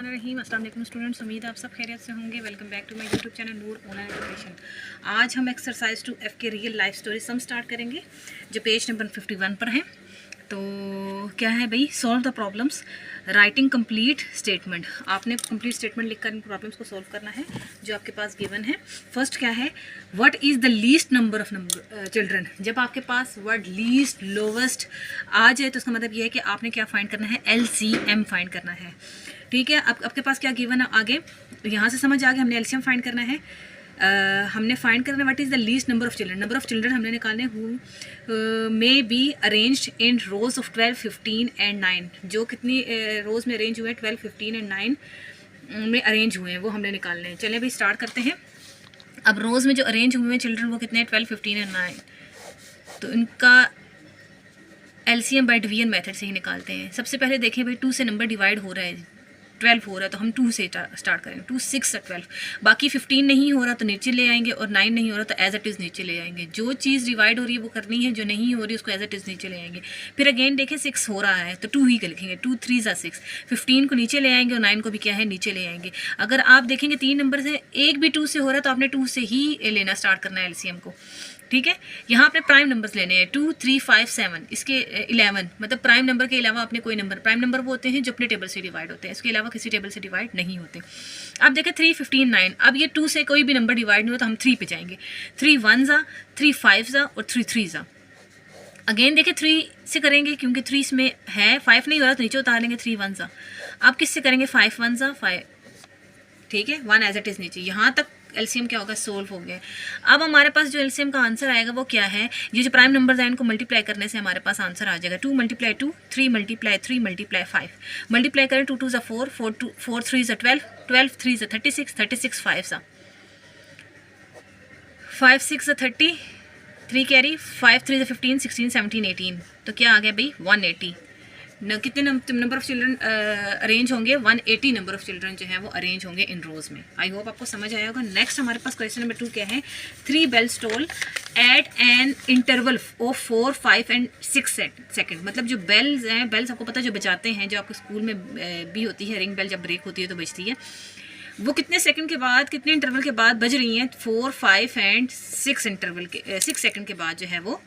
बिस्मिल्लाहिर्रहमानिर्रहीम। अस्सलाम वालेकुम स्टूडेंट्स, उम्मीद है आप सब खैरियत से होंगे। Welcome back to my YouTube channel Noor online education. आज हम एक्सरसाइज 2F के real life story sum start करेंगे जो पेज नंबर 51 पर है। तो क्या है भाई, solve the problems, writing complete statement. आपने कंप्लीट स्टेटमेंट लिखकर इन प्रॉब्लम्स को सॉल्व करना है जो आपके पास गिवन है। फर्स्ट क्या है, what is the least number of children. जब आपके पास वर्ड लीस्ट लोवेस्ट आ जाए तो उसका मतलब ये है कि आपने क्या फाइंड करना है, LCM फाइंड करना है। ठीक है, अब आपके पास क्या गिवन है आगे, तो यहाँ से समझ आ गया हमने LCM फाइंड करना है। हमने फाइंड करना है what is the least number of children. Number of children हमने निकालने who may be arranged in rose of 12, 15 and 9। जो कितनी रोज़ में अरेंज हुए हैं, 12, 15 एंड 9 में अरेंज हुए हैं, वो हमने निकालने हैं। चलिए भाई स्टार्ट करते हैं। अब रोज़ में जो अरेंज हुए हैं चिल्ड्रन वो कितने हैं, 12, 15 एंड 9। तो इनका LCM बाय डिवीजन मेथड से ही निकालते हैं। सबसे पहले देखें भाई, 2 से नंबर डिवाइड हो रहा है, 12 हो रहा है तो हम 2 से स्टार्ट करेंगे। 2, 6 और 12। बाकी 15 नहीं हो रहा तो नीचे ले आएंगे, और 9 नहीं हो रहा तो एज इट इज़ नीचे ले आएंगे। जो चीज़ डिवाइड हो रही है वो करनी है, जो नहीं हो रही उसको एज इट इज़ नीचे ले आएंगे। फिर अगेन देखें 6 हो रहा है तो 2 ही लिखेंगे, 2 3 6। 15 को नीचे ले आएंगे और 9 को भी क्या है, नीचे ले आएंगे। अगर आप देखेंगे 3 नंबर से एक भी 2 से हो रहा है तो आपने 2 से ही लेना स्टार्ट करना है LCM को। ठीक है, यहाँ आपने प्राइम नंबर्स लेने हैं, 2, 3, 5, 7, इसके 11। मतलब प्राइम नंबर के अलावा अपने कोई नंबर, प्राइम नंबर वो होते हैं जो अपने टेबल से डिवाइड होते हैं, इसके अलावा किसी टेबल से डिवाइड नहीं होते। अब देखें 3, 15, 9। अब ये 2 से कोई भी नंबर डिवाइड नहीं हो तो हम 3 पे जाएंगे। 3 1 ज़ा, 3 5 ज़ा और 3 3 ज़ा। अगेन देखें 3 से करेंगे क्योंकि 3 इसमें है, 5 नहीं हो रहा तो नीचे उतार लेंगे, 3 1 ज़ा। अब किससे करेंगे, 5 1 ज़ा 5। ठीक है, 1 एज इट इज़ नीचे। यहाँ तक LCM क्या होगा, सोल्व हो गया। अब हमारे पास जो LCM का आंसर आएगा वो क्या है, ये जो प्राइम नंबर्स हैं इनको मल्टीप्लाई करने से हमारे पास आंसर आ जाएगा। 2 × 2, 3 × 3 × 5। मल्टीप्लाई करें, 2 2 ज़ा 4, 4 3 ज़ा 12, 12 3 ज़ा 36, 36 5 ज़ा 5 6 ज़ा 30, 3 कैरी, 5 3 ज़ा 15, 16 17 18। तो क्या आ गया भाई, 180। कितने नंबर ऑफ चिल्ड्रन अरेंज होंगे, 180 नंबर ऑफ चिल्ड्रन जो है वो अरेंज होंगे इन रोज में। आई होप आपको समझ आया होगा। नेक्स्ट हमारे पास क्वेश्चन नंबर 2 क्या है, 3 bells toll at an interval of 4, 5 and 6 second. मतलब जो बेल्स हैं, बेल्स आपको पता है जो बजाते हैं, जो आपके स्कूल में भी होती है, रिंग बेल जब ब्रेक होती है तो बजती है, वो कितने सेकंड के बाद, कितने इंटरवल के बाद बज रही हैं, 4, 5 एंड 6 इंटरवल के 6 सेकंड के बाद जो है वो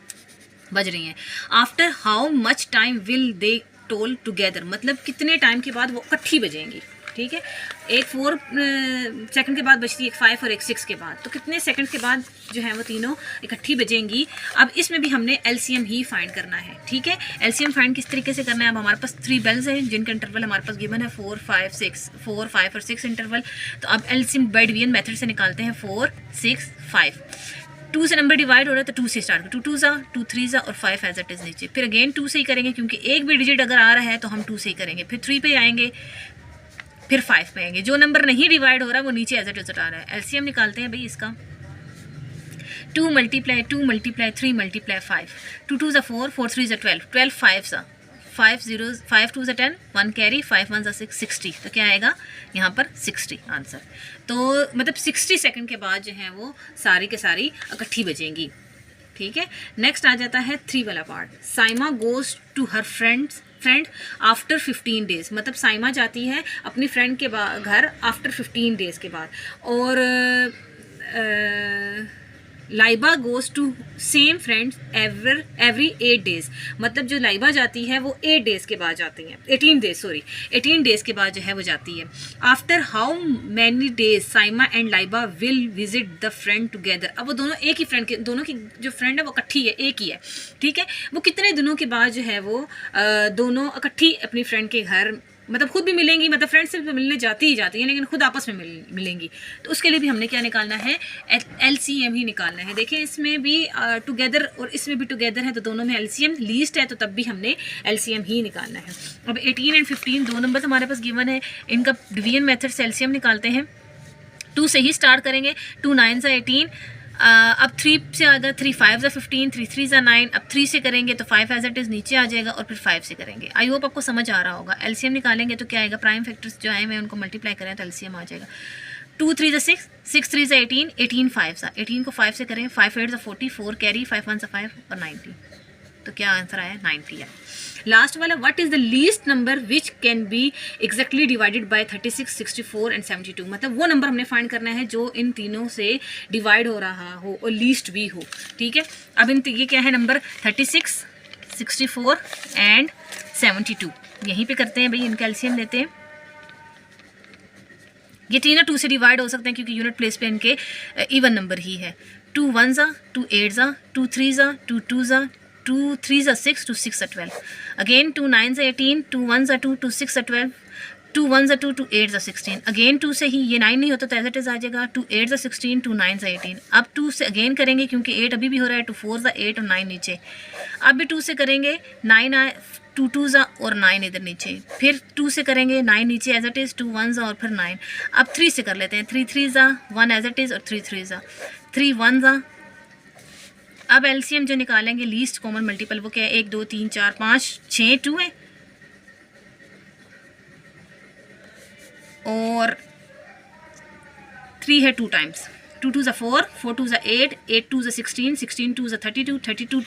बज रही हैं। After how much time will they toll together. मतलब कितने टाइम के बाद वो इकट्ठी बजेंगी। ठीक है, एक 4 सेकंड के बाद बजती है, एक 5 और एक 6 के बाद। तो कितने सेकंड के बाद जो है वो तीनों इकट्ठी बजेंगी। अब इसमें भी हमने LCM ही फाइंड करना है। ठीक है, LCM फाइंड किस तरीके से करना है। अब हमारे पास 3 बेल्स हैं जिनका इंटरवल हमारे पास गिवन है 4, 5, 6, 4, 5 और 6 इंटरवल। तो अब LCM बाय डिवीजन मेथड से निकालते हैं, 4, 6, 5। 2 से नंबर डिवाइड हो रहा है तो 2 से स्टार्ट करो, 2 2 ज़ा, 2 3 ज़ा और 5 एज इट इज़ नीचे। फिर अगेन 2 से ही करेंगे क्योंकि एक भी डिजिट अगर आ रहा है तो हम 2 से ही करेंगे। फिर 3 पे आएंगे, फिर 5 पे आएंगे। जो नंबर नहीं डिवाइड हो रहा है वो नीचे एज इट इज़ आ रहा है। LCM निकालते हैं भाई इसका, 2 × 2 × 3 × 5। 2 2 ज़ा 4, 4 3 ज़ा 12, 12 5 ज़ा 5 0, 5 2 ज़ा 10, 1 कैरी, 5 1 ज़ा 6, 60। तो क्या आएगा यहाँ पर 60 आंसर। तो मतलब 60 सेकंड के बाद जो है वो सारी के सारी इकट्ठी बजेंगी। ठीक है, नेक्स्ट आ जाता है 3 वाला part. Saima goes to her friend after 15 days. मतलब साइमा जाती है अपनी फ्रेंड के घर आफ्टर 15 डेज के बाद। और Laiba goes to same friends every 8 days. मतलब जो लाइबा जाती है वो 8 डेज के बाद जाती हैं, 18 डेज के बाद जो है वो जाती है। After how many days Saima and Laiba will visit the friend together. अब वो दोनों एक ही फ्रेंड के, दोनों की जो फ्रेंड है वो इकट्ठी है, एक ही है। ठीक है, वो कितने दिनों के बाद जो है वो दोनों इकट्ठी अपनी फ्रेंड के घर, मतलब खुद भी मिलेंगी, मतलब फ्रेंड से मिलने जाती ही जाती है लेकिन खुद आपस में मिलेंगी। तो उसके लिए भी हमने क्या निकालना है, LCM ही निकालना है। देखिए इसमें भी टुगेदर और इसमें भी टुगेदर है तो दोनों में LCM लीस्ट है, तो तब भी हमने LCM ही निकालना है। अब 18 एंड 15 दो नंबर हमारे पास गिवन है, इनका डिवीजन मेथड से LCM निकालते हैं। 2 से ही स्टार्ट करेंगे, 2 9 ज़ा 18। अब 3 से आएगा, 3 5 ज़ा 15, 3 3 ज़ा 9। अब 3 से करेंगे तो 5 एज इट इज़ नीचे आ जाएगा, और फिर 5 से करेंगे। आई होप आपको समझ आ रहा होगा। LCM निकालेंगे तो क्या आएगा, प्राइम फैक्टर्स जो आए मैं उनको मल्टीप्लाई करें तो LCM आ जाएगा। 2 3 ज़ा 6, 6 3 ज़ा 18, 18 5 ज़ा, 18 को 5 से करें, 5 8 ज़ा 40, 4 कैरी, 5 1 ज़ा 5 और 19। तो क्या आंसर आया 90 है। लास्ट वाला, what is the least number which can be exactly divided by 36, 64 and 72। मतलब वो नंबर हमने फाइंड करना है जो इन तीनों से डिवाइड हो रहा हो और लीस्ट भी हो। ठीक है, अब ये क्या है नंबर 36, 64 एंड 72। यहीं पे करते हैं भाई, इनका एलसीएम लेते हैं। ये तीनों 2 से डिवाइड हो सकते हैं क्योंकि यूनिट प्लेस पे इनके इवन नंबर ही है। 2 1 2 8 2 3 2 2 2 3 6 2 6 12। अगेन 2 9 18, 2 1 2 2 6 12, 2 1 2 2 8 16। अगेन 2 से ही ये 9 नहीं होता तो एज इट इज आ जाएगा। 2 8 16, 2 9 18। अब 2 से अगेन करेंगे क्योंकि 8 अभी भी हो रहा है। 2 4 8 और 9 नीचे। अब भी 2 से करेंगे, 9 आए, 2 2 और 9 इधर नीचे। फिर 2 से करेंगे, 9 नीचे एज इट इज़, 2 1 और फिर 9। अब 3 से कर लेते हैं, 3 3 1 एज इट इज़ और 3 3 3 1। अब एलसीएम जो निकालेंगे लीस्ट कॉमन मल्टीपल वो क्या है, 1 2 3 4 5 6 2 है और 3 है 2 टाइम्स। 2 2 4, 4 2 8, 8 2 16, 16 2 32, 32 2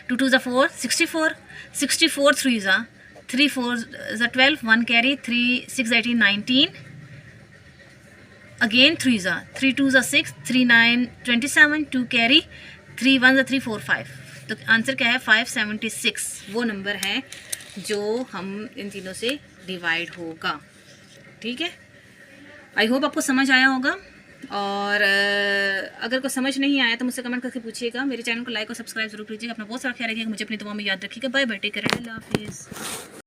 2 2 4, 64, 64 3 3 4 12, 1 carry, 3 6 18 19। Again 3 3 2 6, 3 9 27, 2 carry, 3 1 3 4 5। तो आंसर क्या है 576। वो नंबर है जो हम इन तीनों से डिवाइड होगा। ठीक है, आई होप आपको समझ आया होगा। और अगर कोई समझ नहीं आया तो मुझसे कमेंट करके पूछिएगा। मेरे चैनल को लाइक और सब्सक्राइब जरूर कीजिएगा। अपना बहुत सारा ख्याल रखिएगा, मुझे अपनी दुआ में याद रखिएगा। बाय बाय, टेक केयर, अल्लाह हाफिज़।